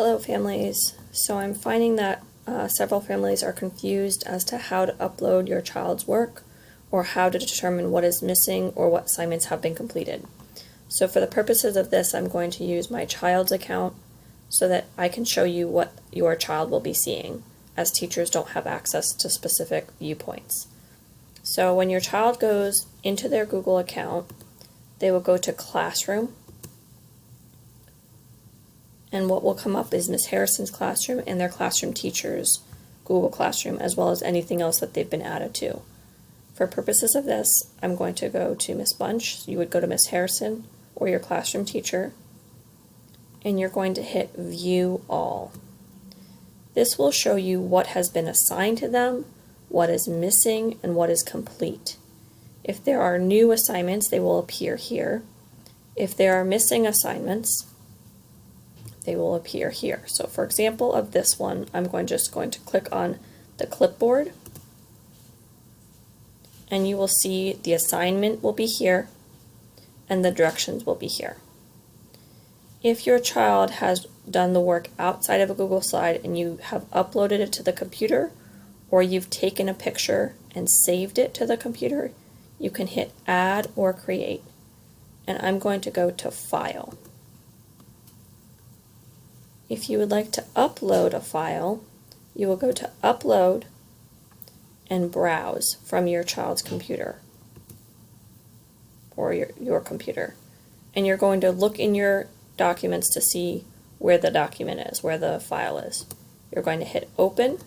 Hello families. So I'm finding that several families are confused as to how to upload your child's work or how to determine what is missing or what assignments have been completed. So for the purposes of this, I'm going to use my child's account so that I can show you what your child will be seeing, as teachers don't have access to specific viewpoints. So when your child goes into their Google account, they will go to Classroom, and what will come up is Miss Harrison's classroom and their classroom teacher's Google Classroom, as well as anything else that they've been added to. For purposes of this, I'm going to go to Miss Bunch. You would go to Miss Harrison or your classroom teacher, and you're going to hit View All. This will show you what has been assigned to them, what is missing, and what is complete. If there are new assignments, they will appear here. If there are missing assignments, they will appear here. So for example of this one, I'm just going to click on the clipboard, and you will see the assignment will be here and the directions will be here. If your child has done the work outside of a Google slide and you have uploaded it to the computer, or you've taken a picture and saved it to the computer, you can hit Add or Create. And I'm going to go to File. If you would like to upload a file, you will go to Upload and Browse from your child's computer or your computer. And you're going to look in your documents to see where the document is, where the file is. You're going to hit Open.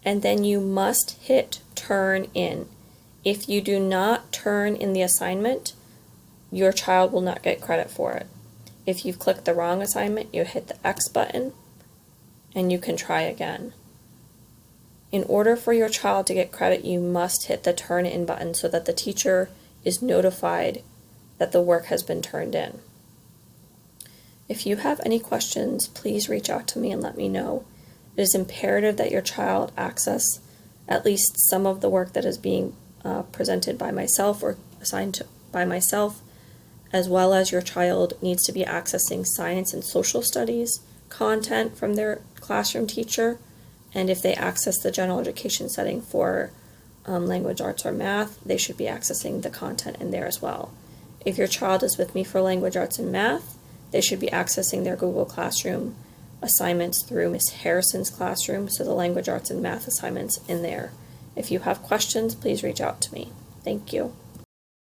And then you must hit Turn In. If you do not turn in the assignment, your child will not get credit for it. If you've clicked the wrong assignment, you hit the X button and you can try again. In order for your child to get credit, you must hit the Turn In button so that the teacher is notified that the work has been turned in. If you have any questions, please reach out to me and let me know. It is imperative that your child access at least some of the work that is being presented by myself or assigned by myself, as well as your child needs to be accessing science and social studies content from their classroom teacher, and if they access the general education setting for language arts or math, they should be accessing the content in there as well. If your child is with me for language arts and math, they should be accessing their Google Classroom assignments through Miss Harrison's classroom, so the language arts and math assignments in there. If you have questions, please reach out to me. Thank you.